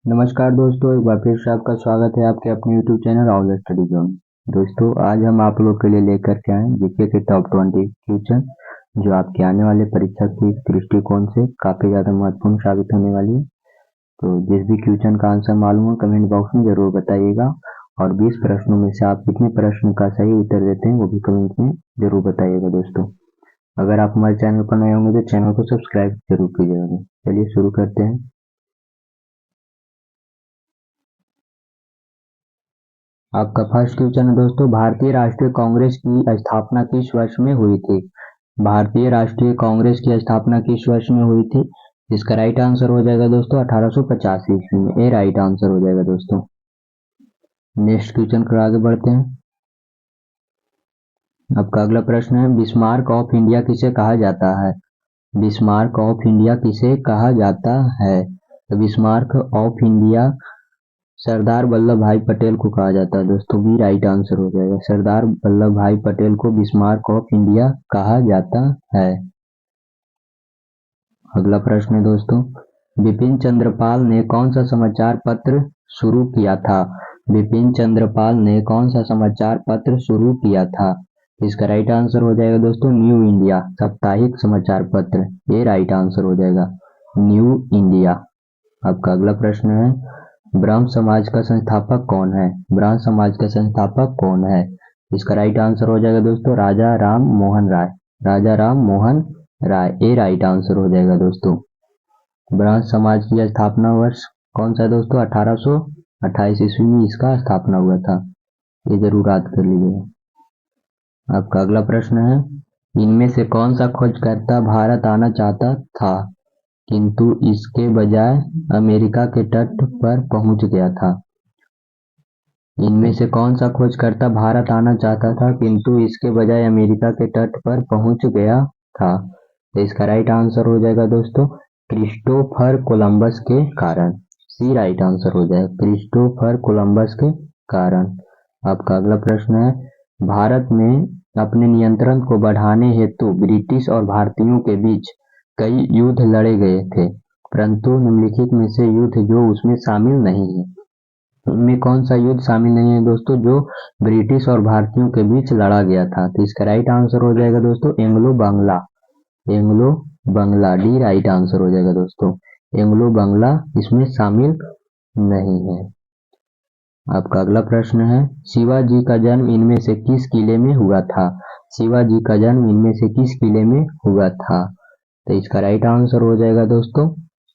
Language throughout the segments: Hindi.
नमस्कार दोस्तों, एक बार फिर से आपका स्वागत है आपके अपने YouTube channel all study zone. दोस्तों, आज हम आप लोग के लिए लेकर के आए जीके के टॉप 20 क्वेश्चन जो आपके आने वाले परीक्षा की दृष्टिकोण से काफी ज्यादा महत्वपूर्ण साबित होने वाली है। तो जिस भी क्वेश्चन का आंसर मालूम हो कमेंट बॉक्स में जरूर बताइएगा, और 20 प्रश्नों में से आप कितने प्रश्न का सही उत्तर देते हैं वो भी कमेंट में जरूर बताइएगा। दोस्तों, अगर आप हमारे चैनल पर नए होंगे तो चैनल को सब्सक्राइब जरूर कीजिएगा। चलिए शुरू करते हैं। आपका फर्स्ट क्वेश्चन है दोस्तों, भारतीय राष्ट्रीय कांग्रेस की स्थापना किस वर्ष में हुई थी? भारतीय राष्ट्रीय कांग्रेस की स्थापना किस वर्ष में हुई थी? इसका राइट आंसर हो जाएगा दोस्तों 1885 ईस्वी में। ये राइट आंसर हो जाएगा दोस्तों। नेक्स्ट क्वेश्चन पर आगे बढ़ते हैं। आपका अगला प्रश्न है, बिस्मार्क ऑफ इंडिया किसे कहा जाता है? बिस्मार्क ऑफ इंडिया किसे कहा जाता है? तो Bismarck of India Sardar Vallabh भाई पटेल को कहा जाता है दोस्तों। बी राइट आंसर हो जाएगा। सरदार वल्लभ भाई पटेल को बिस्मार्क ऑफ इंडिया कहा जाता है। अगला प्रश्न है दोस्तों, बिपिन चंद्रपाल ने कौन सा समाचार पत्र शुरू किया था? बिपिन चंद्रपाल ने कौन सा समाचार पत्र शुरू किया था? इसका राइट आंसर हो जाएगा दोस्तों न्यू इंडिया साप्ताहिक समाचार पत्र। ये राइट आंसर हो जाएगा न्यू इंडिया। आपका अगला प्रश्न है, ब्रह्म समाज का संस्थापक कौन है? ब्रह्म समाज का संस्थापक कौन है? इसका राइट आंसर हो जाएगा दोस्तों राजा राम मोहन राय। राजा राम मोहन राय, ये राइट आंसर हो जाएगा दोस्तों। ब्रह्म समाज की स्थापना वर्ष कौन सा है दोस्तों? 1828 ईस्वी में इसका स्थापना हुआ था। ये जरूर याद कर लीजिएगा। आपका अगला प्रश्न है, इनमें से कौन सा खोजकर्ता भारत आना चाहता था किंतु इसके बजाय अमेरिका के तट पर पहुंच गया था? इनमें से कौन सा खोजकर्ता भारत आना चाहता था किंतु इसके बजाय अमेरिका के तट पर पहुंच गया था? तो इसका राइट आंसर हो जाएगा दोस्तों क्रिस्टोफर कोलंबस के कारण। सी राइट आंसर हो जाएगा क्रिस्टोफर कोलंबस के कारण। आपका अगला प्रश्न है, भारत में अपने नियंत्रण को बढ़ाने हेतु ब्रिटिश और भारतीयों के बीच कई युद्ध लड़े गए थे, परंतु निम्नलिखित में से युद्ध जो उसमें शामिल नहीं है, उनमें कौन सा युद्ध शामिल नहीं है दोस्तों जो ब्रिटिश और भारतीयों के बीच लड़ा गया था? तो इसका राइट आंसर हो जाएगा दोस्तों Anglo Bangla. Anglo Bangla, D right answer हो जाएगा दोस्तों। एंग्लो बांग्ला इसमें शामिल नहीं है। आपका अगला प्रश्न है, शिवाजी का जन्म इनमें से किस किले में हुआ था? शिवाजी का जन्म इनमें से किस किले में हुआ था? तो इसका राइट आंसर हो जाएगा दोस्तों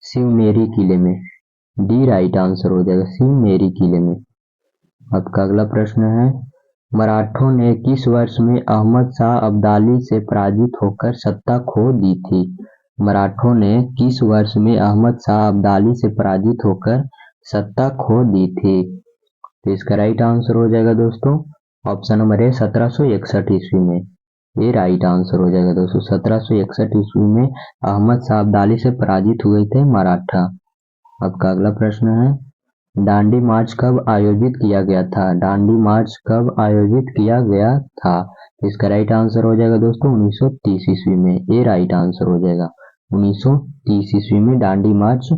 शिवनेरी किले में। डी राइट आंसर हो जाएगा शिवनेरी किले में। आपका अगला प्रश्न है, मराठों ने किस वर्ष में अहमद शाह अब्दाली से पराजित होकर सत्ता खो दी थी? मराठों ने किस वर्ष में अहमद शाह अब्दाली से पराजित होकर सत्ता खो दी थी? तो इसका राइट आंसर हो जाएगा दोस्तों ऑप्शन नंबर है 1761 ईस्वी में। ये राइट आंसर हो जाएगा दोस्तों 1761 ईस्वी में अहमद शाह अब्दाली से पराजित हुए थे मराठा। आपका अगला प्रश्न है, दांडी मार्च कब आयोजित किया गया था? दांडी मार्च कब आयोजित किया गया था? इसका राइट आंसर हो जाएगा दोस्तों 1930 ईस्वी में। ये राइट आंसर हो जाएगा 1930 ईस्वी में दांडी मार्च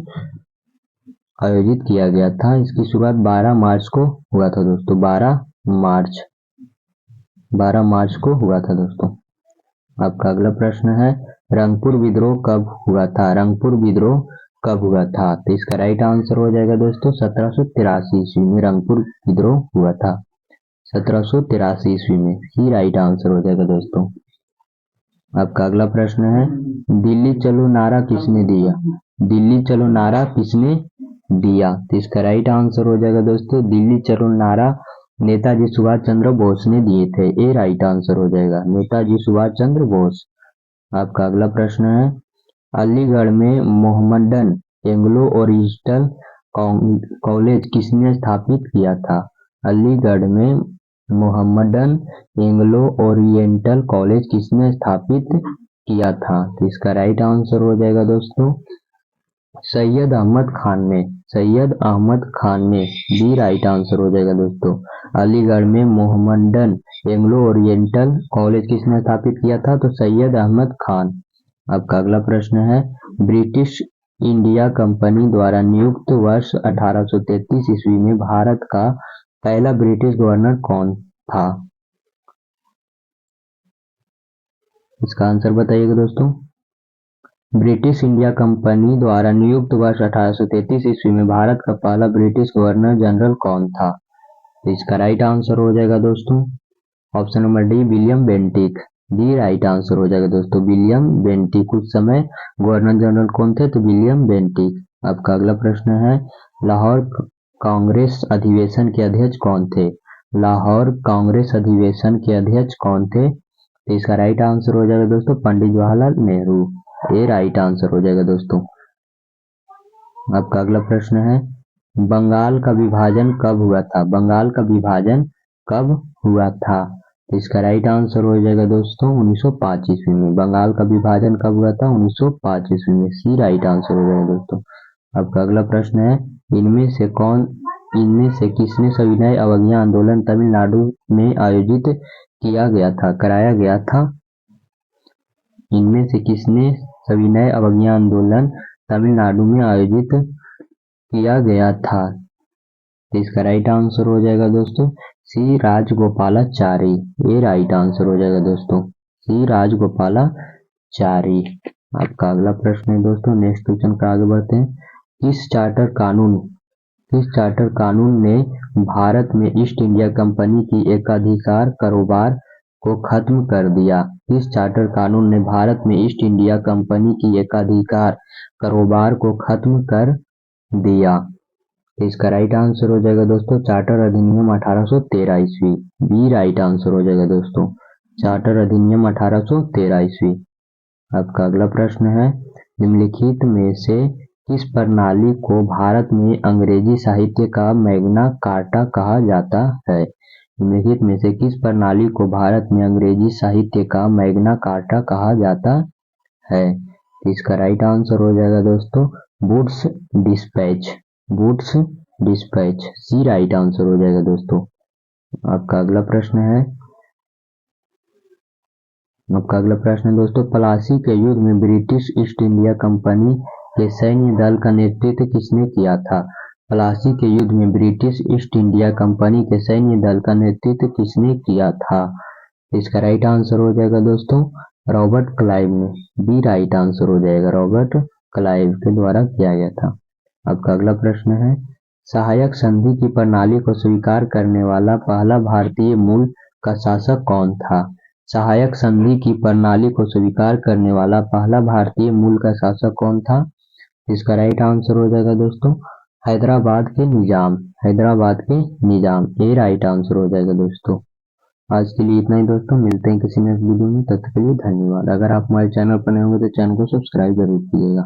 आयोजित किया गया था। इसकी शुरुआत 12 मार्च को हुआ था दोस्तों। 12 मार्च को हुआ था दोस्तों। आपका अगला प्रश्न है, रंगपुर विद्रोह कब हुआ था? रंगपुर विद्रोह कब हुआ था? तो इसका राइट आंसर हो जाएगा दोस्तों 1783 ईस्वी में रंगपुर विद्रोह हुआ था। 1783 ईस्वी में ही राइट आंसर हो जाएगा दोस्तों। आपका अगला प्रश्न है, दिल्ली चलो नारा किसने दिया? दिल्ली चलो नारा किसने दिया? तो इसका राइट आंसर हो जाएगा दोस्तों दिल्ली चलो नारा नेताजी सुभाष चंद्र बोस ने दिए थे। ये राइट आंसर हो जाएगा नेताजी सुभाष चंद्र बोस। आपका अगला प्रश्न है, अलीगढ़ में मोहम्मडन एंग्लो ओरिएंटल कॉलेज किसने स्थापित किया था? अलीगढ़ में मोहम्मडन एंग्लो ओरिएंटल कॉलेज किसने स्थापित किया था? तो इसका राइट आंसर हो जाएगा दोस्तों सैयद अहमद खान ने। सैयद अहमद खान ने। बी राइट आंसर हो जाएगा दोस्तों। अलीगढ़ में मोहम्मडन एंग्लो ओरिएंटल कॉलेज किसने स्थापित किया था? तो सैयद अहमद खान। आपका अगला प्रश्न है, ब्रिटिश इंडिया कंपनी द्वारा नियुक्त वर्ष 1833 ईस्वी में भारत का पहला ब्रिटिश गवर्नर कौन था? इसका आंसर बताइएगा दोस्तों। ब्रिटिश इंडिया कंपनी द्वारा नियुक्त वर्ष 1833 ईस्वी में भारत का पहला ब्रिटिश गवर्नर जनरल कौन था? तो इसका राइट आंसर हो जाएगा दोस्तों option number D, William Bentinck. D right answer हो जाएगा दोस्तों, विलियम बेंटिक। उस समय गवर्नर जनरल कौन थे? तो विलियम बेंटिक। आपका अगला प्रश्न है, लाहौर कांग्रेस अधिवेशन के अध्यक्ष कौन थे? लाहौर कांग्रेस अधिवेशन के अध्यक्ष कौन थे? तो इसका राइट आंसर हो जाएगा दोस्तों पंडित जवाहरलाल नेहरू। ये राइट आंसर हो जाएगा दोस्तों। आपका अगला प्रश्न है, बंगाल का विभाजन कब हुआ था? बंगाल का विभाजन कब हुआ था? इसका राइट आंसर हो जाएगा दोस्तों 1905 ईस्वी में। बंगाल का विभाजन कब हुआ था? 1905 ईस्वी में। सी राइट आंसर हो जाएगा दोस्तों। आपका अगला प्रश्न है, इनमें से किसने सविनय अवज्ञा आंदोलन तमिलनाडु में आयोजित किया गया था, कराया गया था? इनमें से किसने सविनय अवज्ञा आंदोलन तमिलनाडु में आयोजित किया गया था? तो इसका राइट आंसर हो जाएगा दोस्तों सी राजगोपालाचारी। ये राइट आंसर हो जाएगा दोस्तों, सी राजगोपालाचारी। आपका अगला प्रश्न है दोस्तों, नेक्स्ट क्वेश्चन पर आगे बढ़ते हैं। किस चार्टर कानून ने भारत में ईस्ट इंडिया कंपनी की एकाधिकार कारोबार को खत्म कर दिया? किस चार्टर कानून ने भारत में ईस्ट इंडिया कंपनी की एकाधिकार कारोबार को खत्म कर दिया? इसका राइट आंसर हो जाएगा दोस्तों चार्टर अधिनियम 1813 ईस्वी। बी राइट आंसर हो जाएगा दोस्तों, चार्टर अधिनियम 1813 ईस्वी। आपका अगला प्रश्न है, निम्नलिखित में से किस प्रणाली को भारत में अंग्रेजी साहित्य का मैग्ना कार्टा कहा जाता है? निम्नलिखित में से किस प्रणाली को भारत में अंग्रेजी साहित्य का मैग्ना कार्टा कहा जाता है? इसका राइट आंसर हो जाएगा दोस्तों वुड्स डिस्पैच। वुड्स डिस्पैच, सी राइट आंसर हो जाएगा दोस्तों। आपका अगला प्रश्न है दोस्तों, प्लासी के युद्ध में ब्रिटिश ईस्ट इंडिया कंपनी के सैन्य दल का नेतृत्व किसने किया था? प्लासी के युद्ध में ब्रिटिश ईस्ट इंडिया कंपनी के सैन्य दल का नेतृत्व किसने किया था? इसका राइट आंसर हो जाएगा दोस्तों रॉबर्ट क्लाइव ने। बी राइट आंसर हो जाएगा, रॉबर्ट क्लाइव के द्वारा किया गया था। आपका अगला प्रश्न है, सहायक संधि की प्रणाली को स्वीकार करने वाला पहला भारतीय मूल का शासक कौन था? सहायक संधि की प्रणाली को स्वीकार करने वाला पहला भारतीय मूल का शासक कौन था? इसका राइट आंसर हो जाएगा दोस्तों हैदराबाद के निजाम। हैदराबाद के निजाम, ये राइट आंसर हो जाएगा दोस्तों। आज के लिए इतना ही दोस्तों, मिलते हैं किसी नेक्स्ट वीडियो में। तब तक के लिए धन्यवाद। अगर आप हमारे चैनल पर नए होंगे तो चैनल को सब्सक्राइब जरूर कीजिएगा।